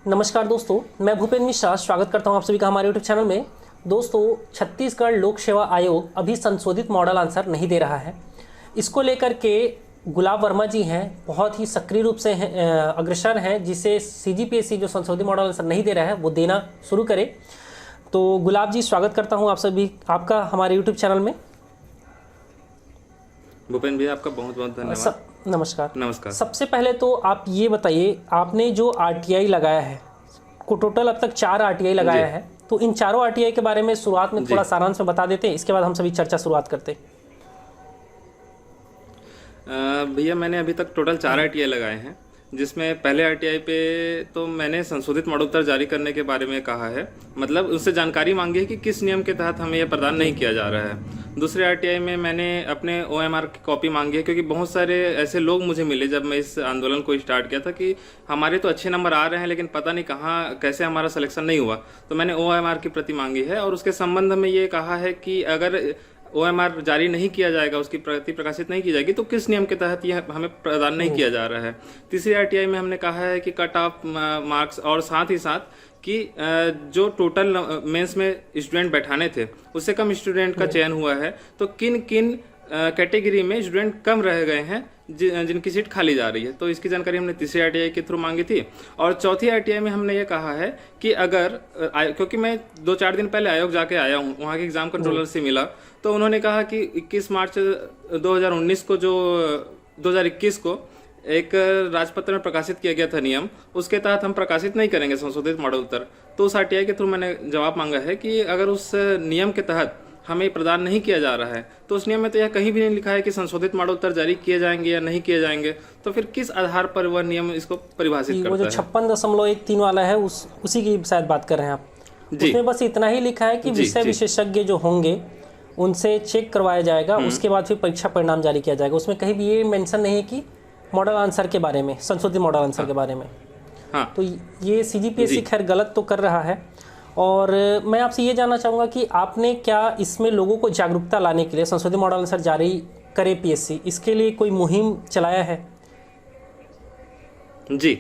नमस्कार दोस्तों, मैं भूपेंद्र मिश्रा स्वागत करता हूं आप सभी का हमारे यूट्यूब चैनल में। दोस्तों, छत्तीसगढ़ लोक सेवा आयोग अभी संशोधित मॉडल आंसर नहीं दे रहा है। इसको लेकर के गुलाब वर्मा जी हैं, बहुत ही सक्रिय रूप से अग्रसर हैं, जिसे सीजीपीएससी जो संशोधित मॉडल आंसर नहीं दे रहा है वो देना शुरू करे। तो गुलाब जी, स्वागत करता हूँ आप सभी आपका हमारे यूट्यूब चैनल में। भूपेंद्र भैया, आपका बहुत बहुत धन्यवाद। नमस्कार। नमस्कार। सबसे पहले तो आप ये बताइए, आपने जो आरटीआई लगाया है, को टोटल अब तक 4 आरटीआई लगाया है, तो इन चारों आरटीआई के बारे में शुरुआत में थोड़ा सारांश में बता देते हैं, इसके बाद हम सभी चर्चा शुरुआत करते हैं। भैया, मैंने अभी तक टोटल 4 आरटीआई लगाए हैं, जिसमें पहले आरटीआई पे तो मैंने संशोधित मॉडल उत्तर जारी करने के बारे में कहा है, मतलब उससे जानकारी मांगी है कि किस नियम के तहत हमें यह प्रदान नहीं किया जा रहा है। दूसरे आरटीआई में मैंने अपने ओएमआर की कॉपी मांगी है, क्योंकि बहुत सारे ऐसे लोग मुझे मिले जब मैं इस आंदोलन को स्टार्ट किया था कि हमारे तो अच्छे नंबर आ रहे हैं, लेकिन पता नहीं कहाँ कैसे हमारा सिलेक्शन नहीं हुआ। तो मैंने ओएमआर की प्रति मांगी है और उसके संबंध में ये कहा है कि अगर ओएमआर जारी नहीं किया जाएगा, उसकी प्रति प्रकाशित नहीं की जाएगी, तो किस नियम के तहत यह हमें प्रदान नहीं किया जा रहा है। तीसरी आरटीआई में हमने कहा है कि कट ऑफ मार्क्स और साथ ही साथ कि जो टोटल मेंस में स्टूडेंट बैठाने थे उससे कम स्टूडेंट का चयन हुआ है, तो किन किन कैटेगरी में स्टूडेंट कम रह गए हैं जिनकी सीट खाली जा रही है, तो इसकी जानकारी हमने तीसरी आरटीआई के थ्रू मांगी थी। और चौथी आरटीआई में हमने ये कहा है कि अगर क्योंकि मैं 2-4 दिन पहले आयोग जाके आया हूँ, वहाँ के एग्जाम कंट्रोलर से मिला, तो उन्होंने कहा कि 21 मार्च 2019 को जो 2021 को एक राजपत्र में प्रकाशित किया गया था नियम, उसके तहत हम प्रकाशित नहीं करेंगे संशोधित मॉडल उत्तर। तो उस आरटीआई के थ्रू मैंने जवाब मांगा है कि अगर उस नियम के तहत हमें प्रदान नहीं किया जा रहा है, तो उस नियम में तो यह कहीं भी नहीं लिखा है कि संशोधित मॉडल उत्तर जारी किए जाएंगे या नहीं किए जाएंगे, तो फिर किस आधार पर वह नियम इसको परिभाषित करता है। वो जो 56.13 वाला है उसी की शायद बात कर रहे हैं आप। उसमें बस इतना ही लिखा है कि विषय विशेषज्ञ जो होंगे उनसे चेक करवाया जाएगा, उसके बाद फिर परीक्षा परिणाम जारी किया जाएगा। उसमें कहीं भी ये मेंशन नहीं है कि मॉडल आंसर के बारे में, संशोधित मॉडल आंसर के बारे में। तो ये सीजीपीएससी खैर गलत तो कर रहा है। और मैं आपसे ये जानना चाहूँगा कि आपने क्या इसमें लोगों को जागरूकता लाने के लिए संशोधित मॉडल आंसर जारी करे पीएससी, इसके लिए कोई मुहिम चलाया है? जी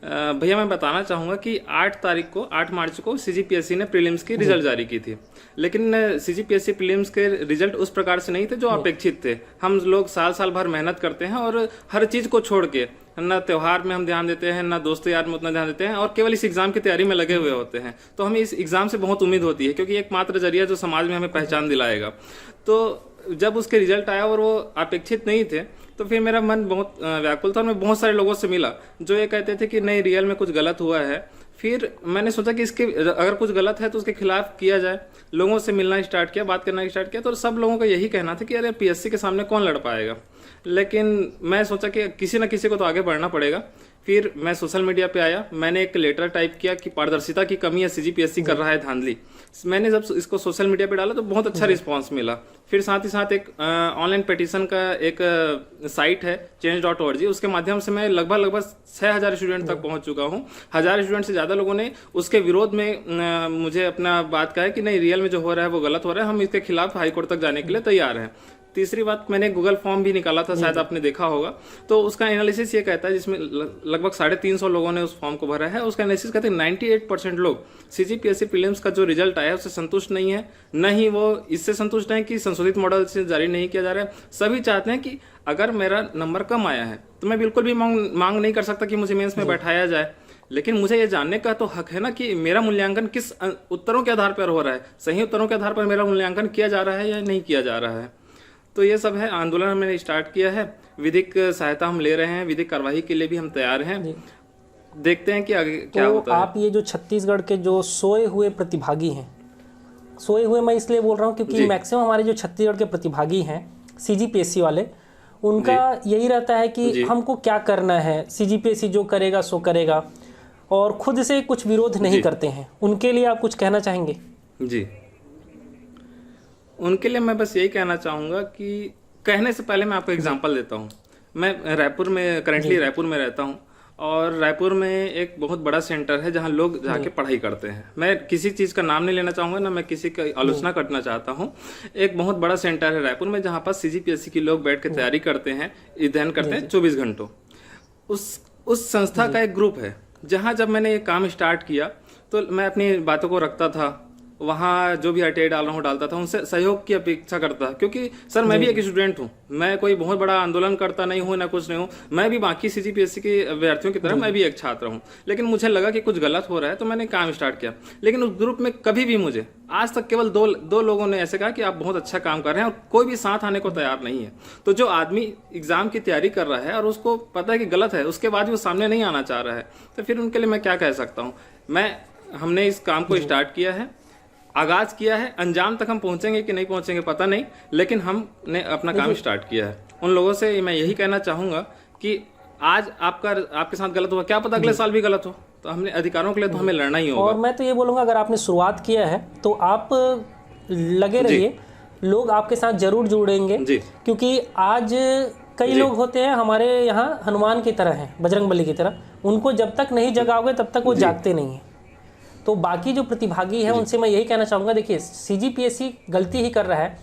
भैया, मैं बताना चाहूँगा कि 8 मार्च को सीजीपीएससी ने प्रीलिम्स की रिजल्ट जारी की थी, लेकिन सीजीपीएससी प्रीलिम्स के रिजल्ट उस प्रकार से नहीं थे जो अपेक्षित थे। हम लोग साल भर मेहनत करते हैं और हर चीज़ को छोड़ के ना त्योहार में हम ध्यान देते हैं, ना दोस्तों यार में उतना ध्यान देते हैं, और केवल इस एग्जाम की तैयारी में लगे हुए होते हैं। तो हमें इस एग्जाम से बहुत उम्मीद होती है, क्योंकि एकमात्र जरिया जो समाज में हमें पहचान दिलाएगा। तो जब उसके रिजल्ट आया और वो अपेक्षित नहीं थे, तो फिर मेरा मन बहुत व्याकुल था और मैं बहुत सारे लोगों से मिला जो ये कहते थे कि नहीं, रियल में कुछ गलत हुआ है। फिर मैंने सोचा कि इसके अगर कुछ गलत है तो उसके खिलाफ किया जाए। लोगों से मिलना स्टार्ट किया, बात करना स्टार्ट किया, तो सब लोगों का यही कहना था कि अरे पीएससी के सामने कौन लड़ पाएगा। लेकिन मैं सोचा कि किसी न किसी को तो आगे बढ़ना पड़ेगा। फिर मैं सोशल मीडिया पे आया, मैंने एक लेटर टाइप किया कि पारदर्शिता की कमी है, सीजीपीएससी कर रहा है धांधली। मैंने जब इसको सोशल मीडिया पे डाला तो बहुत अच्छा रिस्पांस मिला। फिर साथ ही साथ एक ऑनलाइन पिटीशन का एक साइट है change.org, उसके माध्यम से मैं लगभग 6000 स्टूडेंट तक पहुंच चुका हूं। 1000 स्टूडेंट से ज्यादा लोगों ने उसके विरोध में मुझे अपना बात कहा है कि नहीं, रियल में जो हो रहा है वो गलत हो रहा है, हम इसके खिलाफ हाईकोर्ट तक जाने के लिए तैयार हैं। तीसरी बात, मैंने गूगल फॉर्म भी निकाला था, शायद आपने देखा होगा, तो उसका एनालिसिस ये कहता है, जिसमें लगभग 350 लोगों ने उस फॉर्म को भरा है। उसका एनालिसिस कहते हैं 98% लोग सीजीपीएससी प्रीलिम्स का जो रिजल्ट आया है उससे संतुष्ट नहीं है, न ही वो इससे संतुष्ट है कि संशोधित मॉडल से जारी नहीं किया जा रहा है। सभी चाहते हैं कि अगर मेरा नंबर कम आया है तो मैं बिल्कुल भी मांग नहीं कर सकता कि मुझे मेंस में बैठाया जाए, लेकिन मुझे ये जानने का तो हक है ना कि मेरा मूल्यांकन किस उत्तरों के आधार पर हो रहा है, सही उत्तरों के आधार पर मेरा मूल्यांकन किया जा रहा है या नहीं किया जा रहा है। तो ये सब है, आंदोलन मैंने स्टार्ट किया है, विधिक सहायता हम ले रहे हैं, विधिक कार्रवाई के लिए भी हम तैयार हैं। देखते हैं कि आगे क्या होता है। आप ये जो छत्तीसगढ़ के जो सोए हुए प्रतिभागी हैं, सोए हुए मैं इसलिए बोल रहा हूँ क्योंकि मैक्सिमम हमारे जो छत्तीसगढ़ के प्रतिभागी हैं सीजीपीएससी वाले, उनका यही रहता है कि हमको क्या करना है, सीजीपीएससी जो करेगा सो करेगा, और खुद से कुछ विरोध नहीं करते हैं। उनके लिए आप कुछ कहना चाहेंगे? जी, उनके लिए मैं बस यही कहना चाहूँगा कि कहने से पहले मैं आपको एग्जांपल देता हूँ। मैं करंटली रायपुर में रहता हूँ, और रायपुर में एक बहुत बड़ा सेंटर है जहाँ लोग जाके पढ़ाई करते हैं। मैं किसी चीज़ का नाम नहीं लेना चाहूँगा, ना मैं किसी की आलोचना करना चाहता हूँ। एक बहुत बड़ा सेंटर है रायपुर में जहाँ पर सीजीपीएससी के लोग बैठ के तैयारी करते हैं, अध्ययन करते हैं 24 घंटों। उस संस्था का एक ग्रुप है जहाँ जब मैंने ये काम स्टार्ट किया तो मैं अपनी बातों को रखता था, वहाँ जो भी आरटीआई डाल रहा हूँ डालता था, उनसे सहयोग की अपेक्षा करता, क्योंकि सर मैं भी एक स्टूडेंट हूँ, मैं कोई बहुत बड़ा आंदोलन करता नहीं हूँ ना कुछ नहीं हूँ, मैं भी बाकी सीजीपीएससी के विद्यार्थियों की तरह मैं भी एक छात्र हूँ। लेकिन मुझे लगा कि कुछ गलत हो रहा है तो मैंने काम स्टार्ट किया। लेकिन उस ग्रुप में कभी भी मुझे आज तक केवल दो लोगों ने ऐसे कहा कि आप बहुत अच्छा काम कर रहे हैं, और कोई भी साथ आने को तैयार नहीं है। तो जो आदमी एग्जाम की तैयारी कर रहा है और उसको पता है कि गलत है, उसके बाद भी वो सामने नहीं आना चाह रहा है, तो फिर उनके लिए मैं क्या कह सकता हूँ। हमने इस काम को स्टार्ट किया है, आगाज किया है, अंजाम तक हम पहुंचेंगे कि नहीं पहुंचेंगे पता नहीं, लेकिन हमने अपना काम स्टार्ट किया है। उन लोगों से मैं यही कहना चाहूंगा कि आज आपके साथ गलत हुआ, क्या पता अगले साल भी गलत हो, तो हमने अधिकारों के लिए तो हमें लड़ना ही होगा। और मैं तो ये बोलूंगा, अगर आपने शुरुआत किया है तो आप लगे रहिए, लोग आपके साथ जरूर जुड़ेंगे, क्योंकि आज कई लोग होते हैं हमारे यहाँ हनुमान की तरह हैं, बजरंगबली की तरह, उनको जब तक नहीं जगाओगे तब तक वो जागते नहीं हैं। तो बाकी जो प्रतिभागी हैं उनसे मैं यही कहना चाहूँगा, देखिए सीजीपीएससी गलती ही कर रहा है।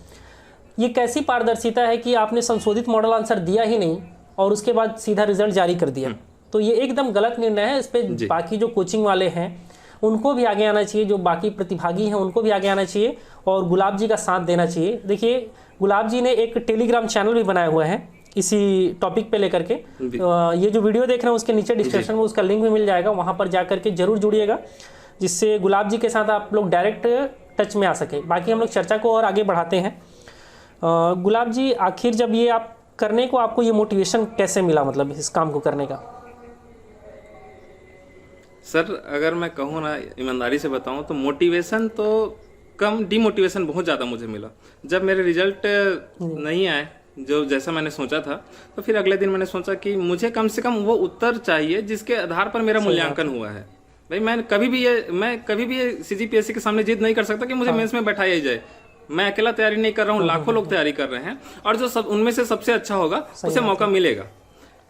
ये कैसी पारदर्शिता है कि आपने संशोधित मॉडल आंसर दिया ही नहीं और उसके बाद सीधा रिजल्ट जारी कर दिया, तो ये एकदम गलत निर्णय है। इस पर बाकी जो कोचिंग वाले हैं उनको भी आगे आना चाहिए, जो बाकी प्रतिभागी हैं उनको भी आगे आना चाहिए और गुलाब जी का साथ देना चाहिए। देखिए गुलाब जी ने एक टेलीग्राम चैनल भी बनाया हुआ है इसी टॉपिक पे लेकर के, ये जो वीडियो देख रहे हैं उसके नीचे डिस्क्रिप्शन में उसका लिंक भी मिल जाएगा, वहाँ पर जा करके जरूर जुड़िएगा, जिससे गुलाब जी के साथ आप लोग डायरेक्ट टच में आ सके। बाकी हम लोग चर्चा को और आगे बढ़ाते हैं। गुलाब जी, आखिर जब ये आप करने को, आपको ये मोटिवेशन कैसे मिला, मतलब इस काम को करने का? सर अगर मैं कहूँ ना, ईमानदारी से बताऊँ तो मोटिवेशन तो कम, डिमोटिवेशन बहुत ज़्यादा मुझे मिला। जब मेरे रिजल्ट नहीं आए जो जैसा मैंने सोचा था, तो फिर अगले दिन मैंने सोचा कि मुझे कम से कम वो उत्तर चाहिए जिसके आधार पर मेरा मूल्यांकन हुआ है। भाई मैं कभी भी ये सीजीपीएससी के सामने जिद नहीं कर सकता कि मुझे मेंस में बैठाया ही जाए। मैं अकेला तैयारी नहीं कर रहा हूँ, लाखों लोग तैयारी कर रहे हैं, और जो उनमें से सबसे अच्छा होगा उसे मौका मिलेगा।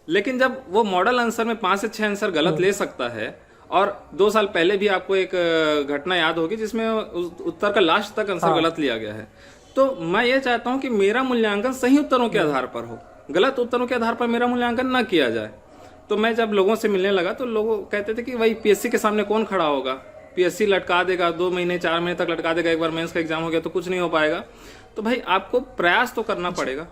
लेकिन जब वो मॉडल आंसर में 5 से 6 आंसर गलत ले सकता है, और 2 साल पहले भी आपको एक घटना याद होगी जिसमें उत्तर का लास्ट तक आंसर गलत लिया गया है, तो मैं ये चाहता हूँ कि मेरा मूल्यांकन सही उत्तरों के आधार पर हो, गलत उत्तरों के आधार पर मेरा मूल्यांकन ना किया जाए। तो मैं जब लोगों से मिलने लगा तो लोग कहते थे कि भाई पीएससी के सामने कौन खड़ा होगा, पीएससी लटका देगा, 2 महीने 4 महीने तक लटका देगा, एक बार मेंस का एग्जाम हो गया तो कुछ नहीं हो पाएगा। तो भाई आपको प्रयास तो करना पड़ेगा।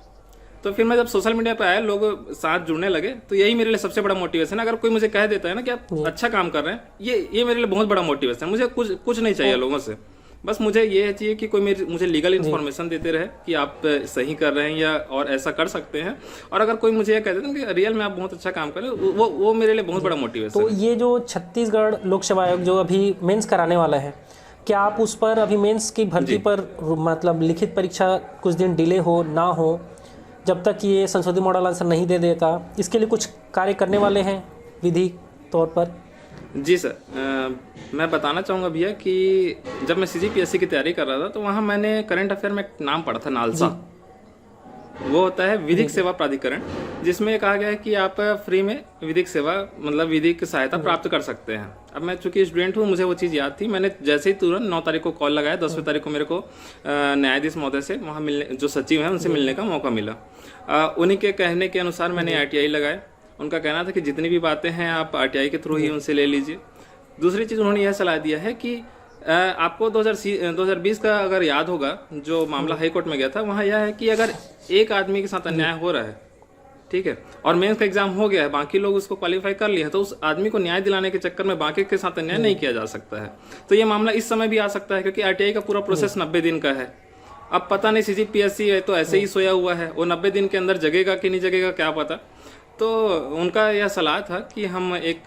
तो फिर मैं जब सोशल मीडिया पे आया, लोग साथ जुड़ने लगे, तो यही मेरे लिए सबसे बड़ा मोटिवेशन है। अगर कोई मुझे कह देता है ना कि आप अच्छा काम कर रहे हैं, ये मेरे लिए बहुत बड़ा मोटिवेशन है। मुझे कुछ नहीं चाहिए लोगों से, बस मुझे ये चाहिए कि कोई मुझे लीगल इन्फॉर्मेशन देते रहे कि आप सही कर रहे हैं या और ऐसा कर सकते हैं। और अगर कोई मुझे ये कह देता है कि रियल में आप बहुत अच्छा काम कर रहे हैं, वो मेरे लिए बहुत बड़ा मोटिवेशन है। तो ये जो छत्तीसगढ़ लोक सेवा आयोग जो अभी मेंस कराने वाला है, क्या आप उस पर अभी मेंस की भर्ती पर मतलब लिखित परीक्षा कुछ दिन डिले हो ना हो, जब तक ये संशोधित मॉडल आंसर नहीं दे देता, इसके लिए कुछ कार्य करने वाले हैं विधि तौर पर? जी सर, मैं बताना चाहूँगा भैया कि जब मैं सीजीपीएससी की तैयारी कर रहा था तो वहाँ मैंने करंट अफेयर में एक नाम पढ़ा था, नालसा। वो होता है विधिक सेवा प्राधिकरण, जिसमें कहा गया है कि आप फ्री में विधिक सेवा मतलब विधिक सहायता प्राप्त कर सकते हैं। अब मैं चूंकि स्टूडेंट हूँ, मुझे वो चीज़ याद थी। मैंने जैसे ही तुरंत 9 तारीख को कॉल लगाया, 10वीं तारीख को मेरे को न्यायाधीश महोदय से वहाँ मिलने, जो सचिव हैं उनसे मिलने का मौका मिला। उन्हीं के कहने के अनुसार मैंने आरटीआई लगाया। उनका कहना था कि जितनी भी बातें हैं आप आरटीआई के थ्रू ही उनसे ले लीजिए। दूसरी चीज़ उन्होंने यह सलाह दिया है कि आपको 2020 का अगर याद होगा, जो मामला हाई कोर्ट में गया था, वहाँ यह है कि अगर एक आदमी के साथ अन्याय हो रहा है, ठीक है, और मेंस का एग्जाम हो गया है, बाकी लोग उसको क्वालिफाई कर लिए हैं, तो उस आदमी को न्याय दिलाने के चक्कर में बाकी के साथ अन्याय नहीं किया जा सकता है। तो ये मामला इस समय भी आ सकता है, क्योंकि आरटीआई का पूरा प्रोसेस 90 दिन का है। अब पता नहीं सीजीपीएससी है तो ऐसे ही सोया हुआ है, वो 90 दिन के अंदर जगेगा कि नहीं जगेगा क्या पता। तो उनका यह सलाह था कि हम एक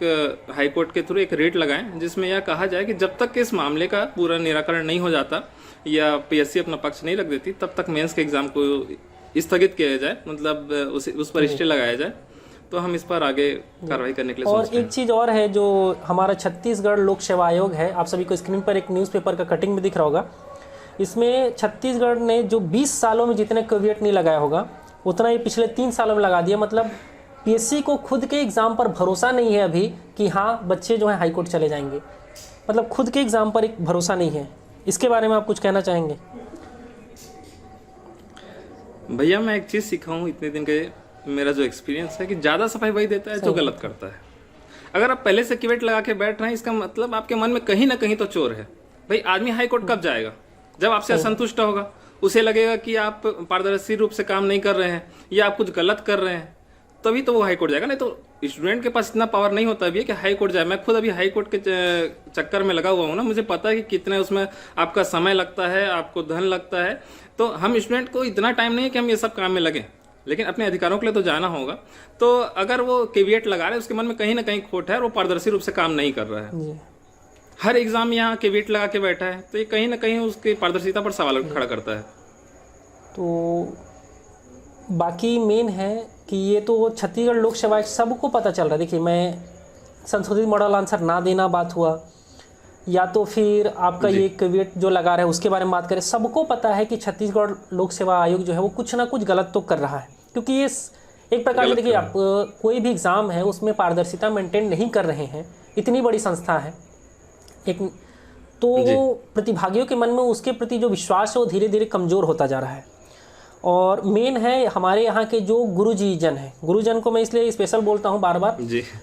हाई कोर्ट के थ्रू एक रेट लगाएं, जिसमें यह कहा जाए कि जब तक इस मामले का पूरा निराकरण नहीं हो जाता या पीएससी अपना पक्ष नहीं रख देती, तब तक मेंस के एग्जाम को स्थगित किया जाए, मतलब उस पर स्टे लगाया जाए। तो हम इस पर आगे कार्रवाई करने के लिए और एक चीज़ और है, जो हमारा छत्तीसगढ़ लोक सेवा आयोग है, आप सभी को स्क्रीन पर एक न्यूज़पेपर का कटिंग में दिख रहा होगा। इसमें छत्तीसगढ़ ने जो 20 सालों में जितने कैविएट नहीं लगाया होगा, उतना ही पिछले 3 सालों में लगा दिया। मतलब पीएससी को खुद के एग्ज़ाम पर भरोसा नहीं है अभी कि हाँ बच्चे जो हैं हाई कोर्ट चले जाएंगे, मतलब खुद के एग्ज़ाम पर एक भरोसा नहीं है। इसके बारे में आप कुछ कहना चाहेंगे? भैया मैं एक चीज़ सीखा हूँ इतने दिन के, मेरा जो एक्सपीरियंस है कि ज़्यादा सफाई वही देता है जो गलत करता है। अगर आप पहले से कीवेट लगा के बैठ रहे हैं, इसका मतलब आपके मन में कहीं ना कहीं तो चोर है। भाई आदमी हाई कोर्ट कब जाएगा? जब आपसे असंतुष्ट होगा, उसे लगेगा कि आप पारदर्शी रूप से काम नहीं कर रहे हैं या आप कुछ गलत कर रहे हैं, तभी तो वो हाई कोर्ट जाएगा। नहीं तो स्टूडेंट के पास इतना पावर नहीं होता अभी कि हाई कोर्ट जाए। मैं खुद अभी हाई कोर्ट के चक्कर में लगा हुआ हूँ ना, मुझे पता है कि कितने उसमें आपका समय लगता है, आपको धन लगता है। तो हम स्टूडेंट को इतना टाइम नहीं है कि हम ये सब काम में लगें, लेकिन अपने अधिकारों के लिए तो जाना होगा। तो अगर वो केविएट लगा रहे हैं, उसके मन में कहीं ना कहीं खोट है और वो पारदर्शी रूप से काम नहीं कर रहा है। हर एग्जाम में यहाँ केविएट लगा के बैठा है, तो ये कहीं ना कहीं उसकी पारदर्शिता पर सवाल खड़ा करता है। तो बाकी मेन है कि ये तो छत्तीसगढ़ लोक सेवा सबको पता चल रहा है। देखिए, मैं संशोधित मॉडल आंसर ना देना बात हुआ, या तो फिर आपका ये केविएट जो लगा रहे हैं उसके बारे में बात करें, सबको पता है कि छत्तीसगढ़ लोक सेवा आयोग जो है वो कुछ ना कुछ गलत तो कर रहा है। क्योंकि ये एक प्रकार से देखिए, आप कोई भी एग्ज़ाम है उसमें पारदर्शिता मेंटेन नहीं कर रहे हैं, इतनी बड़ी संस्था है एक, तो प्रतिभागियों के मन में उसके प्रति जो विश्वास है वो धीरे धीरे कमज़ोर होता जा रहा है। और मेन है हमारे यहाँ के जो गुरुजी जन हैं, गुरुजन को मैं इसलिए स्पेशल बोलता हूँ बार बार,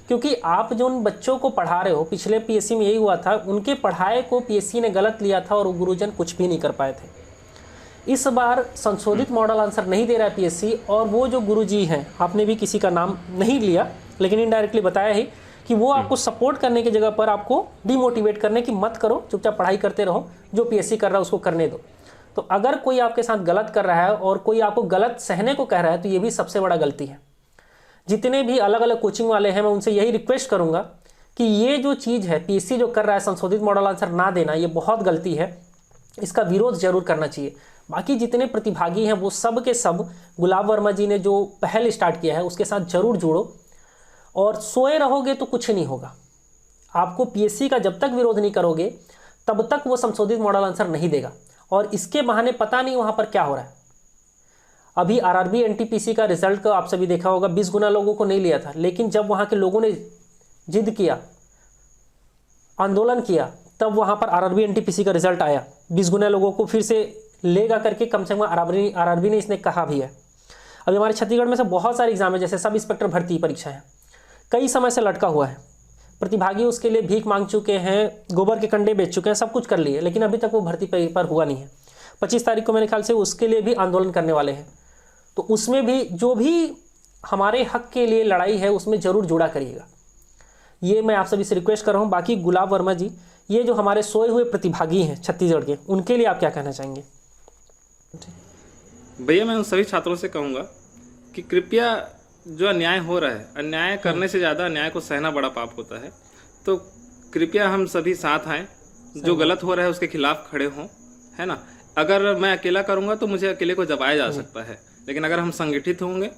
क्योंकि आप जो उन बच्चों को पढ़ा रहे हो, पिछले पीएससी में यही हुआ था, उनके पढ़ाए को पीएससी ने गलत लिया था और वो गुरुजन कुछ भी नहीं कर पाए थे। इस बार संशोधित मॉडल आंसर नहीं दे रहा है पीएससी, और वो जो गुरुजी हैं, आपने भी किसी का नाम नहीं लिया लेकिन इनडायरेक्टली बताया ही कि वो आपको सपोर्ट करने की जगह पर आपको डिमोटिवेट करने की मत करो, चुपचाप पढ़ाई करते रहो, जो पीएससी कर रहा है उसको करने दो। तो अगर कोई आपके साथ गलत कर रहा है और कोई आपको गलत सहने को कह रहा है, तो ये भी सबसे बड़ा गलती है। जितने भी अलग अलग कोचिंग वाले हैं, मैं उनसे यही रिक्वेस्ट करूंगा कि ये जो चीज़ है पीएससी जो कर रहा है, संशोधित मॉडल आंसर ना देना, ये बहुत गलती है, इसका विरोध जरूर करना चाहिए। बाकी जितने प्रतिभागी हैं वो सब के सब गुलाब वर्मा जी ने जो पहल स्टार्ट किया है उसके साथ जरूर जुड़ो, और सोए रहोगे तो कुछ नहीं होगा। आपको पीएससी का जब तक विरोध नहीं करोगे तब तक वो संशोधित मॉडल आंसर नहीं देगा। और इसके बहाने पता नहीं वहाँ पर क्या हो रहा है। अभी आरआरबी एनटीपीसी का रिजल्ट का आप सभी देखा होगा, 20 गुना लोगों को नहीं लिया था, लेकिन जब वहाँ के लोगों ने जिद किया, आंदोलन किया, तब वहाँ पर आरआरबी एनटीपीसी का रिजल्ट आया। 20 गुना लोगों को फिर से लेगा करके कम से कम आरआरबी ने इसने कहा भी है। अभी हमारे छत्तीसगढ़ में से बहुत सारे एग्जाम है, जैसे सब इंस्पेक्टर भर्ती परीक्षा है, कई समय से लटका हुआ है। प्रतिभागी उसके लिए भीख मांग चुके हैं, गोबर के कंडे बेच चुके हैं, सब कुछ कर लिए, लेकिन अभी तक वो भर्ती पेपर हुआ नहीं है। 25 तारीख को मेरे ख्याल से उसके लिए भी आंदोलन करने वाले हैं। तो उसमें भी जो भी हमारे हक के लिए लड़ाई है उसमें ज़रूर जुड़ा करिएगा, ये मैं आप सभी से रिक्वेस्ट कर रहा हूँ। बाकी गुलाब वर्मा जी, ये जो हमारे सोए हुए प्रतिभागी हैं छत्तीसगढ़ के, उनके लिए आप क्या कहना चाहेंगे? भैया, मैं उन सभी छात्रों से कहूँगा कि कृपया, जो अन्याय हो रहा है, अन्याय करने से ज़्यादा अन्याय को सहना बड़ा पाप होता है। तो कृपया हम सभी साथ आएँ, जो गलत हो रहा है उसके खिलाफ खड़े हों, है ना। अगर मैं अकेला करूँगा तो मुझे अकेले को दबाया जा सकता है, लेकिन अगर हम संगठित होंगे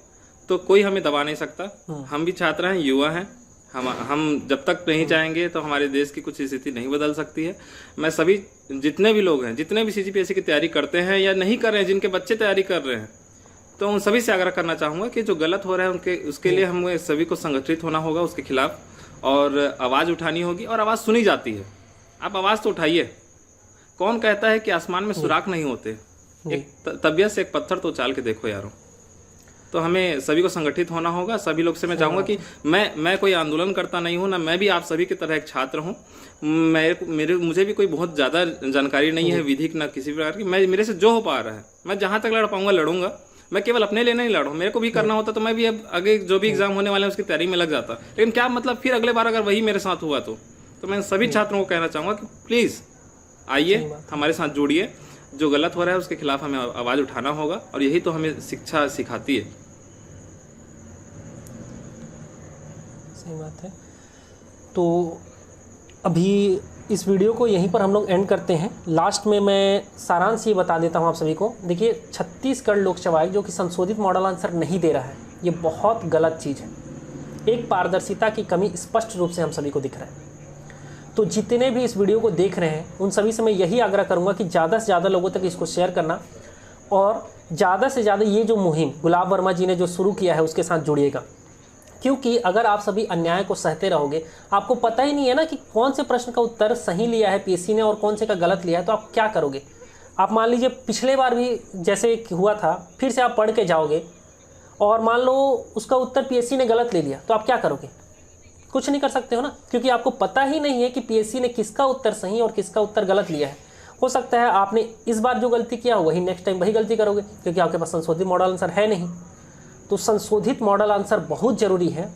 तो कोई हमें दबा नहीं सकता। हम भी छात्र हैं, युवा हैं, हम जब तक नहीं चाहेंगे तो हमारे देश की कुछ स्थिति नहीं बदल सकती है। मैं सभी जितने भी लोग हैं, जितने भी सीजीपीएससी की तैयारी करते हैं या नहीं कर रहे हैं, जिनके बच्चे तैयारी कर रहे हैं, तो उन सभी से आग्रह करना चाहूँगा कि जो गलत हो रहा है उसके लिए हमें सभी को संगठित होना होगा, उसके खिलाफ, और आवाज़ उठानी होगी। और आवाज़ सुनी जाती है, आप आवाज़ तो उठाइए। कौन कहता है कि आसमान में सुराख नहीं होते? एक तबियत से एक पत्थर तो उछाल के देखो यारों। तो हमें सभी को संगठित होना होगा। सभी लोग से मैं चाहूँगा कि मैं कोई आंदोलन करता नहीं हूँ ना, मैं भी आप सभी की तरह एक छात्र हूँ। मुझे भी कोई बहुत ज़्यादा जानकारी नहीं है विधिक ना किसी प्रकार की। मेरे से जो हो पा रहा है, मैं जहाँ तक लड़ पाऊँगा लड़ूंगा। मैं केवल अपने लिए नहीं लड़ूँ, मेरे को भी करना होता तो मैं भी अब आगे जो भी एग्जाम होने वाले हैं उसकी तैयारी में लग जाता। लेकिन क्या मतलब, फिर अगले बार अगर वही मेरे साथ हुआ तो मैं सभी छात्रों को कहना चाहूँगा कि प्लीज़ आइए, हमारे साथ जुड़िए। जो गलत हो रहा है उसके खिलाफ हमें आवाज़ उठाना होगा, और यही तो हमें शिक्षा सिखाती है। सही बात है। तो अभी इस वीडियो को यहीं पर हम लोग एंड करते हैं। लास्ट में मैं सारांश ये बता देता हूँ आप सभी को। देखिए, छत्तीसगढ़ लोक सेवा आयोग जो कि संशोधित मॉडल आंसर नहीं दे रहा है, ये बहुत गलत चीज़ है। एक पारदर्शिता की कमी स्पष्ट रूप से हम सभी को दिख रहा है। तो जितने भी इस वीडियो को देख रहे हैं उन सभी से मैं यही आग्रह करूँगा कि ज़्यादा से ज़्यादा लोगों तक इसको शेयर करना, और ज़्यादा से ज़्यादा ये जो मुहिम गुलाब वर्मा जी ने जो शुरू किया है उसके साथ जुड़िएगा। क्योंकि अगर आप सभी अन्याय को सहते रहोगे, आपको पता ही नहीं है ना कि कौन से प्रश्न का उत्तर सही लिया है पीएससी ने और कौन से का गलत लिया है, तो आप क्या करोगे? आप मान लीजिए पिछले बार भी जैसे हुआ था, फिर से आप पढ़ के जाओगे और मान लो उसका उत्तर पीएससी ने गलत ले लिया, तो आप क्या करोगे? कुछ नहीं कर सकते हो ना, क्योंकि आपको पता ही नहीं है कि पीएससी ने किसका उत्तर सही और किसका उत्तर गलत लिया है। हो सकता है आपने इस बार जो गलती किया वही नेक्स्ट टाइम वही गलती करोगे, क्योंकि आपके पास संशोधित मॉडल आंसर है नहीं। तो संशोधित मॉडल आंसर बहुत ज़रूरी है,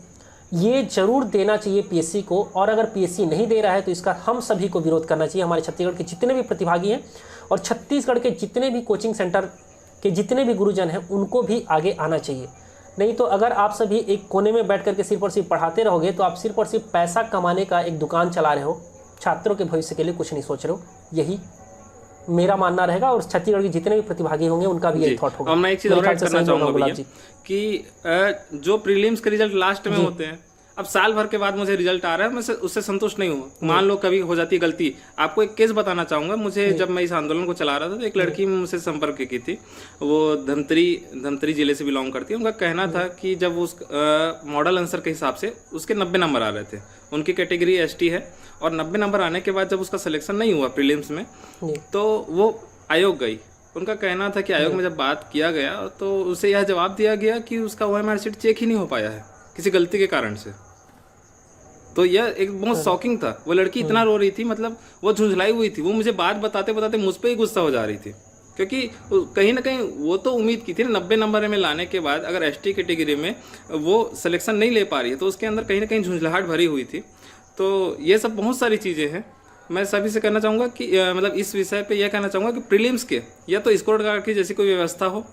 ये जरूर देना चाहिए पीएससी को। और अगर पीएससी नहीं दे रहा है तो इसका हम सभी को विरोध करना चाहिए। हमारे छत्तीसगढ़ के जितने भी प्रतिभागी हैं और छत्तीसगढ़ के जितने भी कोचिंग सेंटर के जितने भी गुरुजन हैं उनको भी आगे आना चाहिए। नहीं तो अगर आप सभी एक कोने में बैठ करके सिर्फ और सिर्फ पढ़ाते रहोगे तो आप सिर्फ और सिर्फ पैसा कमाने का एक दुकान चला रहे हो, छात्रों के भविष्य के लिए कुछ नहीं सोच रहे हो। यही मेरा मानना रहेगा और छत्तीसगढ़ के जितने भी प्रतिभागी होंगे उनका भी यही थॉट होगा। और मैं एक चीज और ऐड करना चाहूंगा भैया कि जो प्रीलिम्स के रिजल्ट लास्ट में होते हैं, अब साल भर के बाद मुझे रिजल्ट आ रहा है, मैं उससे संतुष्ट नहीं हूँ। मान लो कभी हो जाती है गलती। आपको एक केस बताना चाहूंगा। मुझे जब मैं इस आंदोलन को चला रहा था तो एक लड़की मुझसे संपर्क की थी, वो धमतरी जिले से बिलोंग करती है। उनका कहना था कि जब उस मॉडल आंसर के हिसाब से उसके 90 नंबर आ रहे थे, उनकी कैटेगरी एसटी है, और 90 नंबर आने के बाद जब उसका सिलेक्शन नहीं हुआ प्रीलिम्स में तो वो आयोग गई। उनका कहना था कि आयोग में जब बात किया गया तो उसे यह जवाब दिया गया कि उसका OMR शीट चेक ही नहीं हो पाया है किसी गलती के कारण से। तो यह एक बहुत शॉकिंग था। वो लड़की इतना रो रही थी, मतलब वो झुंझलाई हुई थी। वो मुझे बात बताते बताते मुझ पे ही गुस्सा हो जा रही थी, क्योंकि कहीं ना कहीं वो तो उम्मीद की थी ना 90 नंबर में लाने के बाद अगर एसटी कैटेगरी में वो सिलेक्शन नहीं ले पा रही है तो उसके अंदर कहीं ना कहीं झुंझलाहट भरी हुई थी। तो ये सब बहुत सारी चीज़ें हैं। मैं सभी से कहना चाहूँगा कि मतलब इस विषय पे यह कहना चाहूँगा कि प्रीलिम्स के या तो स्कोर कार्ड की जैसी कोई व्यवस्था हो,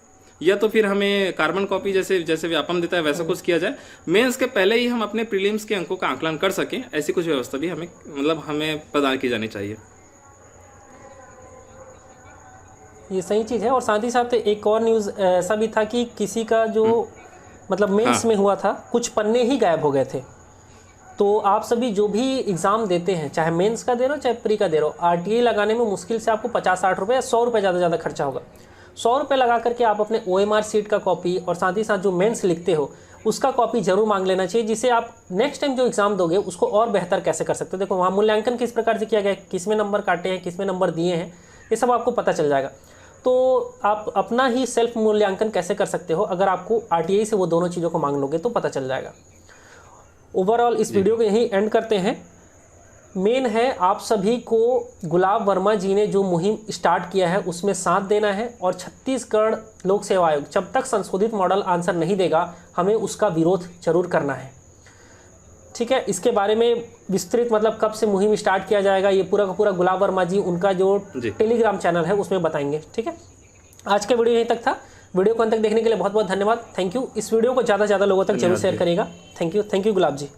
या तो फिर हमें कार्बन कॉपी जैसे व्यापम देता है वैसा कुछ किया जाए। मेंस के पहले ही हम अपने प्रीलिम्स के अंकों का आकलन कर सकें, ऐसी कुछ व्यवस्था भी हमें प्रदान की जानी चाहिए। ये सही चीज़ है। और साथ ही साथ एक और न्यूज़ ऐसा भी था कि किसी का जो मतलब मेंस में हुआ था, कुछ पन्ने ही गायब हो गए थे। तो आप सभी जो भी एग्ज़ाम देते हैं, चाहे मेंस का दे रहे हो चाहे प्री का दे रहे हो, आरटीआई लगाने में मुश्किल से आपको 50-60 रुपये या 100 रुपये ज़्यादा ज़्यादा खर्चा होगा। 100 रुपये लगा करके आप अपने OMR शीट का कॉपी और साथ ही साथ जो मेंस लिखते हो उसका कॉपी जरूर मांग लेना चाहिए, जिससे आप नेक्स्ट टाइम जो एग्ज़ाम दोगे उसको और बेहतर कैसे कर सकते हो। देखो वहाँ मूल्यांकन किस प्रकार से किया गया है, किस में नंबर काटे हैं, किस में नंबर दिए हैं, ये सब आपको पता चल जाएगा। तो आप अपना ही सेल्फ मूल्यांकन कैसे कर सकते हो, अगर आपको आरटीआई से वो दोनों चीज़ों को मांग लोगे तो पता चल जाएगा। ओवरऑल इस वीडियो को यहीं एंड करते हैं। मेन है आप सभी को गुलाब वर्मा जी ने जो मुहिम स्टार्ट किया है उसमें साथ देना है, और छत्तीसगढ़ लोक सेवा आयोग जब तक संशोधित मॉडल आंसर नहीं देगा हमें उसका विरोध जरूर करना है। ठीक है, इसके बारे में विस्तृत मतलब कब से मुहिम स्टार्ट किया जाएगा ये पूरा का पूरा गुलाब वर्मा जी उनका जो टेलीग्राम चैनल है उसमें बताएंगे। ठीक है, आज का वीडियो यहीं तक था। वीडियो को अंत तक देखने के लिए बहुत बहुत धन्यवाद। Thank you. इस वीडियो को ज़्यादा से ज़्यादा लोगों तक जरूर शेयर करिएगा। Thank you Gulab ji.